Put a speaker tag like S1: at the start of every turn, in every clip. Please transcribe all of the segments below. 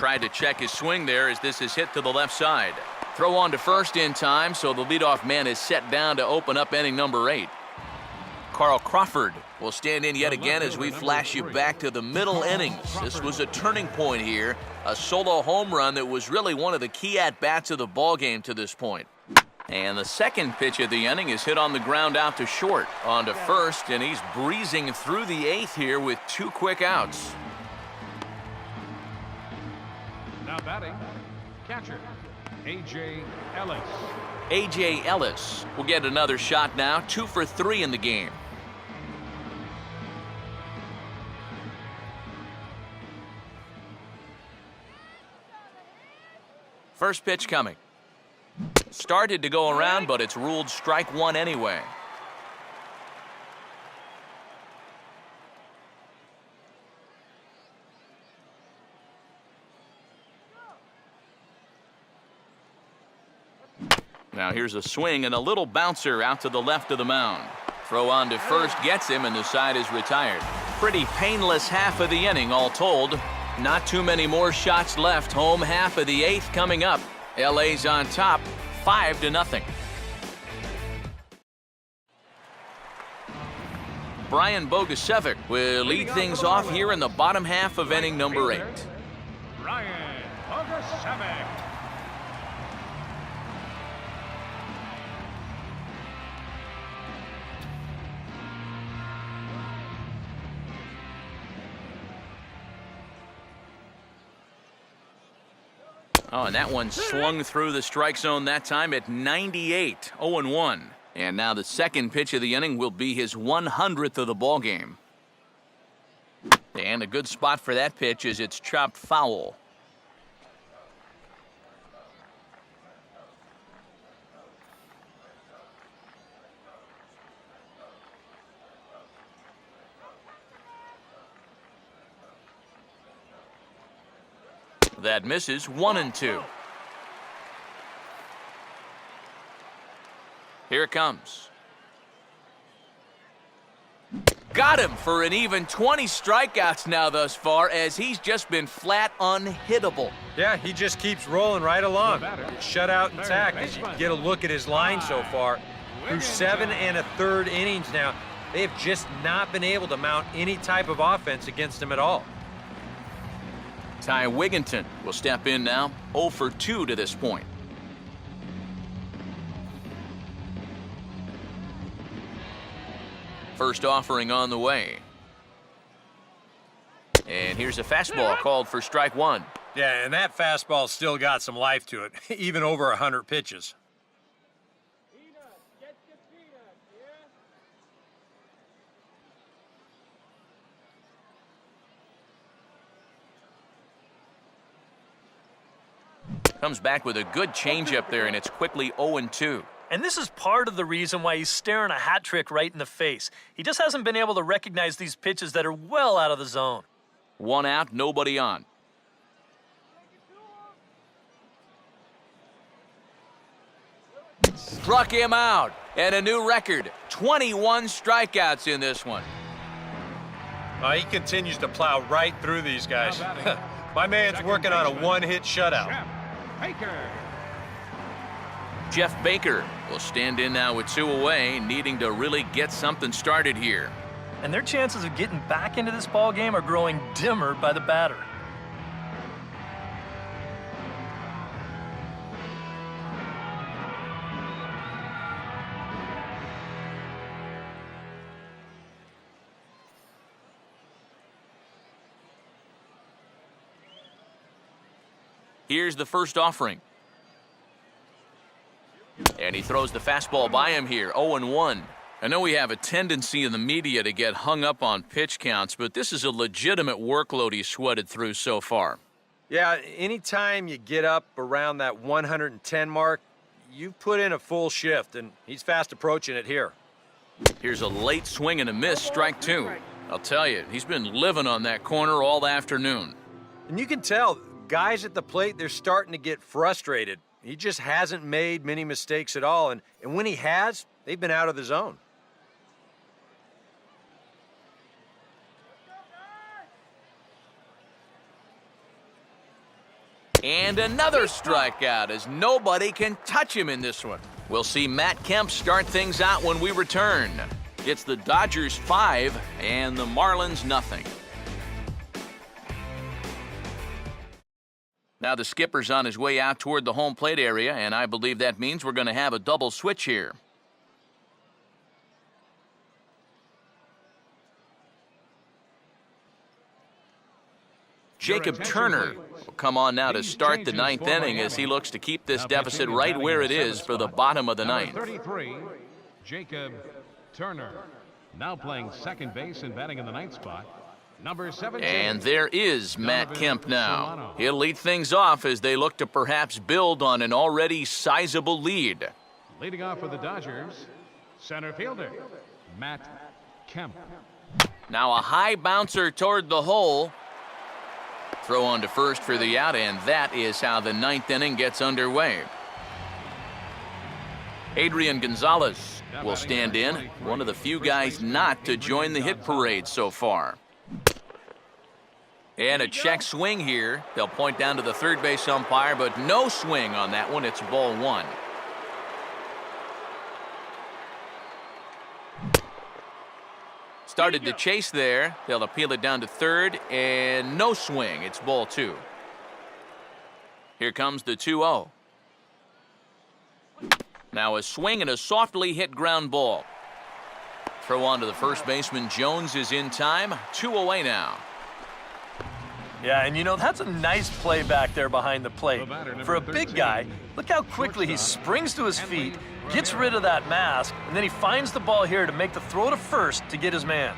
S1: Tried to check his swing there as this is hit to the left side. Throw on to first in time, so the leadoff man is set down to open up inning number 8. Carl Crawford will stand in yet again as we flash you back to the middle innings. This was a turning point here, a solo home run that was really one of the key at-bats of the ballgame to this point. And the second pitch of the inning is hit on the ground out to short. On to first, and he's breezing through the 8th here with 2 quick outs.
S2: Now batting, catcher, A.J. Ellis.
S1: A.J. Ellis will get another shot now, 2 for 3 in the game. First pitch coming. Started to go around, but it's ruled strike 1 anyway. Now here's a swing and a little bouncer out to the left of the mound. Throw on to first gets him, and the side is retired. Pretty painless half of the inning all told. Not too many more shots left. Home half of the 8th coming up. LA's on top, 5-0. Brian Bogusevic will lead things off here in the bottom half of inning number 8.
S2: Brian Bogusevic.
S1: Oh, and that one swung through the strike zone that time at 98, 0-1. And now the second pitch of the inning will be his 100th of the ball game. And a good spot for that pitch is it's chopped foul. That misses, 1-2. Here it comes. Got him for an even 20 strikeouts now thus far, as he's just been flat unhittable.
S3: Yeah, he just keeps rolling right along. Shutout intact as you get a look at his line so far. Through 7 1/3 innings now, they have just not been able to mount any type of offense against him at all.
S1: Ty Wigginton will step in now, 0 for 2 to this point. First offering on the way. And here's a fastball called for strike 1.
S3: Yeah, and that fastball still got some life to it, even over 100 pitches.
S1: Comes back with a good changeup there, and it's quickly 0-2.
S4: And this is part of the reason why he's staring a hat trick right in the face. He just hasn't been able to recognize these pitches that are well out of the zone.
S1: 1 out, nobody on. Struck him out, and a new record, 21 strikeouts in this one.
S3: He continues to plow right through these guys. My man's working on a one-hit shutout.
S1: Jeff Baker will stand in now with 2 away, needing to really get something started here.
S4: And their chances of getting back into this ball game are growing dimmer by the batter.
S1: Here's the first offering. And he throws the fastball by him here, 0-1. I know we have a tendency in the media to get hung up on pitch counts, but this is a legitimate workload he's sweated through so far.
S3: Yeah, anytime you get up around that 110 mark, you've put in a full shift, and he's fast approaching it here.
S1: Here's a late swing and a miss, strike 2. I'll tell you, he's been living on that corner all afternoon.
S3: And you can tell, guys at the plate, they're starting to get frustrated. He just hasn't made many mistakes at all, and when he has, they've been out of the zone.
S1: And another strikeout as nobody can touch him in this one. We'll see Matt Kemp start things out when we return. It's the Dodgers 5 and the Marlins nothing. Now the skipper's on his way out toward the home plate area, and I believe that means we're going to have a double switch here. Jacob Turner will come on now to start the ninth inning as he looks to keep this deficit right where it is for the bottom of the ninth.
S2: 33, Jacob Turner. Now playing second base and batting in the ninth spot. Number 17.
S1: And there is Matt Kemp now. He'll lead things off as they look to perhaps build on an already sizable lead.
S2: Leading off for the Dodgers, center fielder, Matt Kemp.
S1: Now a high bouncer toward the hole. Throw on to first for the out, and that is how the ninth inning gets underway. Adrian Gonzalez will stand in, one of the few guys not to join the hit parade so far. And a check swing here. They'll point down to the third base umpire, but no swing on that one. It's ball one. Started to chase there. They'll appeal it down to third, and no swing. It's ball two. Here comes the 2-0. Now a swing and a softly hit ground ball. Throw on to the first baseman. Jones is in time. 2 away now.
S4: Yeah, and you know, that's a nice play back there behind the plate. For a big guy, look how quickly he springs to his feet, gets rid of that mask, and then he finds the ball here to make the throw to first to get his man.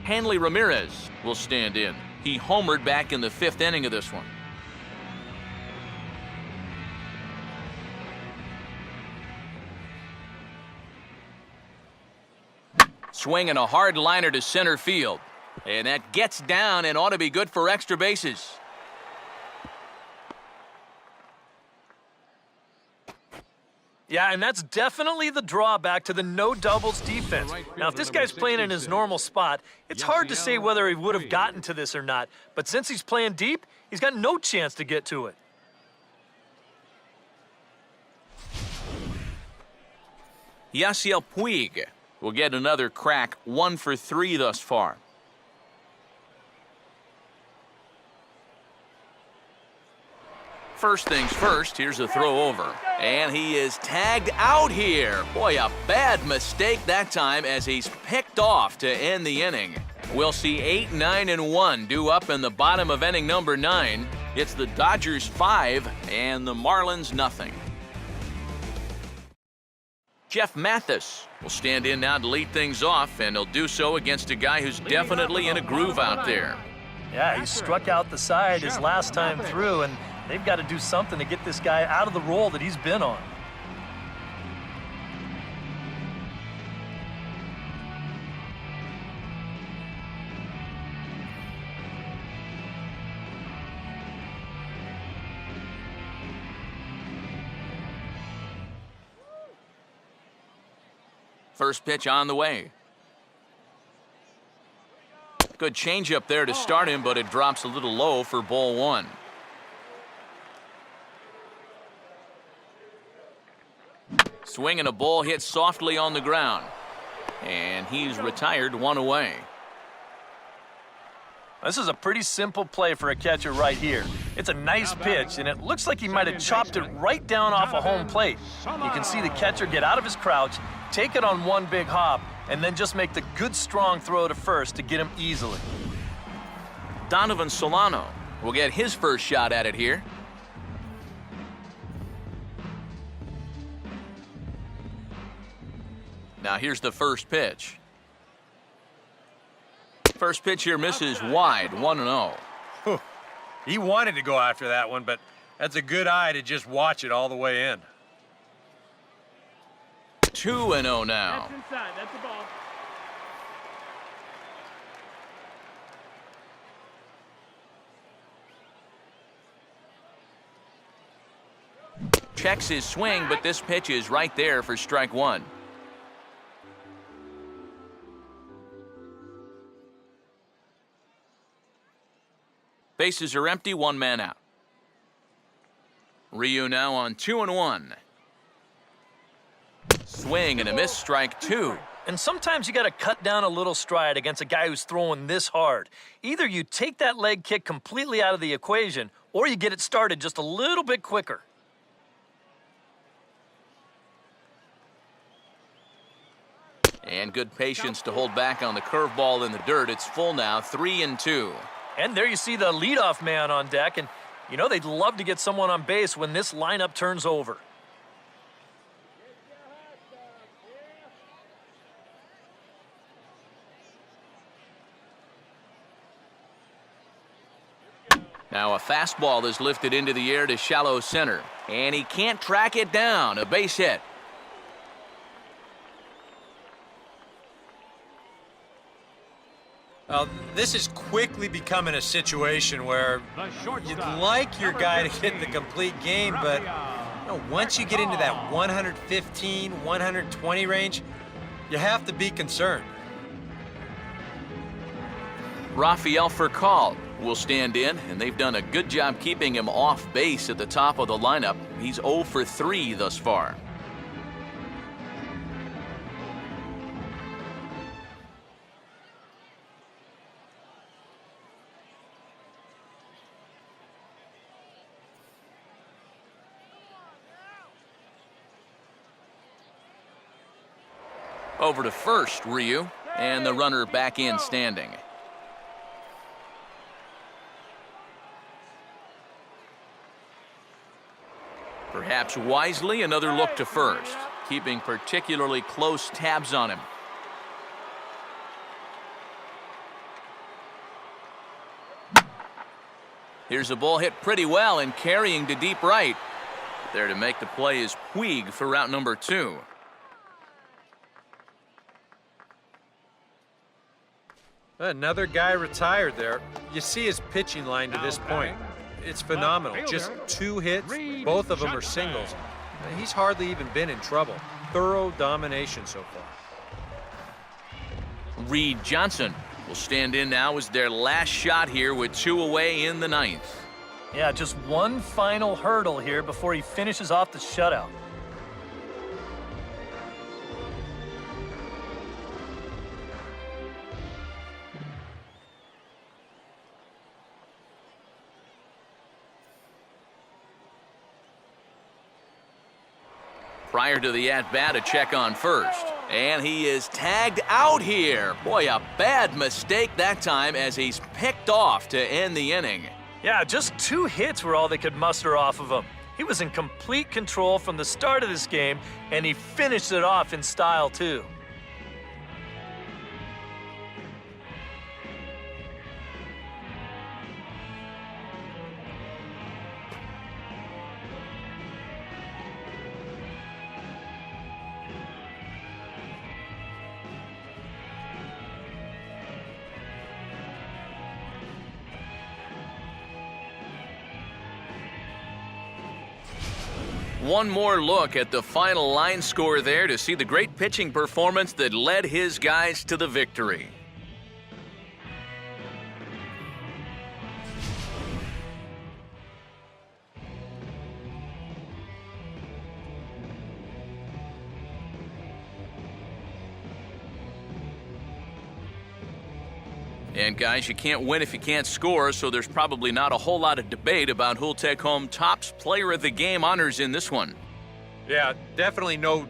S1: Hanley Ramirez will stand in. He homered back in the fifth inning of this one. Swinging a hard liner to center field. And that gets down and ought to be good for extra bases.
S4: Yeah, and that's definitely the drawback to the no doubles defense. Now, if this guy's playing in his normal spot, it's hard to say whether he would have gotten to this or not. But since he's playing deep, he's got no chance to get to it.
S1: Yasiel Puig will get another crack, 1 for 3 thus far. First things first, here's a throw over. And he is tagged out here. Boy, a bad mistake that time as he's picked off to end the inning. We'll see 8, 9, and 1 due up in the bottom of inning number 9. It's the Dodgers 5 and the Marlins nothing. Jeff Mathis will stand in now to lead things off, and he'll do so against a guy who's definitely in a groove out there.
S4: Yeah, he struck out the side his last time through, and they've got to do something to get this guy out of the role that he's been on.
S1: First pitch on the way. Good changeup there to start him, but it drops a little low for ball one. Swinging a ball hit softly on the ground. And he's retired, 1 away.
S4: This is a pretty simple play for a catcher right here. It's a nice pitch, and it looks like he might have chopped it right down off a home plate. You can see the catcher get out of his crouch, take it on one big hop, and then just make the good, strong throw to first to get him easily.
S1: Donovan Solano will get his first shot at it here. Now here's the first pitch. First pitch here misses wide, 1-0.
S3: He wanted to go after that one, but that's a good eye to just watch it all the way in.
S1: 2-0 now.
S5: That's inside. That's the ball.
S1: Checks his swing, but this pitch is right there for strike one. Bases are empty, one man out. Ryu now on 2-1. Swing and a miss, strike two.
S4: And sometimes you got to cut down a little stride against a guy who's throwing this hard. Either you take that leg kick completely out of the equation, or you get it started just a little bit quicker.
S1: And good patience to hold back on the curveball in the dirt. It's full now, 3-2.
S4: And there you see the leadoff man on deck, and you know they'd love to get someone on base when this lineup turns over.
S1: Now a fastball is lifted into the air to shallow center, and he can't track it down. A base hit.
S3: This is quickly becoming a situation where you'd like your guy to hit the complete game, but once you get into that 115, 120 range, you have to be concerned.
S1: Rafael Furcal will stand in, and they've done a good job keeping him off base at the top of the lineup. He's 0 for 3 thus far. Over to first, Ryu, and the runner back in standing. Perhaps wisely, another look to first, keeping particularly close tabs on him. Here's a ball hit pretty well and carrying to deep right. There to make the play is Puig for route number 2.
S3: Another guy retired there. You see his pitching line to this point. It's phenomenal. Just 2 hits, both of them are singles. He's hardly even been in trouble. Thorough domination so far.
S1: Reed Johnson will stand in now as their last shot here with 2 away in the 9th.
S4: Yeah, just one final hurdle here before he finishes off the shutout.
S1: Prior to the at-bat, a check on first. And he is tagged out here. Boy, a bad mistake that time as he's picked off to end the inning.
S4: Yeah, just 2 hits were all they could muster off of him. He was in complete control from the start of this game, and he finished it off in style, too.
S1: One more look at the final line score there to see the great pitching performance that led his guys to the victory. And guys, you can't win if you can't score, so there's probably not a whole lot of debate about who'll take home Topps Player of the Game honors in this one.
S3: Yeah, definitely no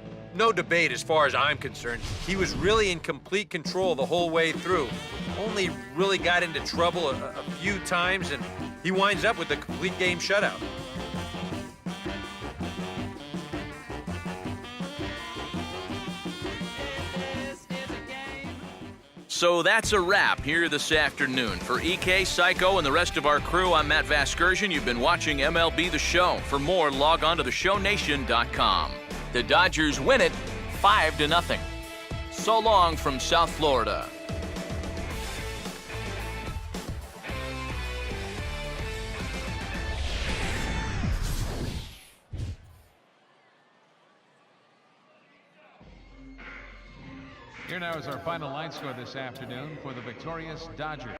S3: debate as far as I'm concerned. He was really in complete control the whole way through. Only really got into trouble a few times, and he winds up with a complete game shutout.
S1: So that's a wrap here this afternoon. For EK, Psycho, and the rest of our crew, I'm Matt Vasgersian. You've been watching MLB The Show. For more, log on to theshownation.com. The Dodgers win it 5-0. So long from South Florida.
S2: Here now is our final line score this afternoon for the victorious Dodgers.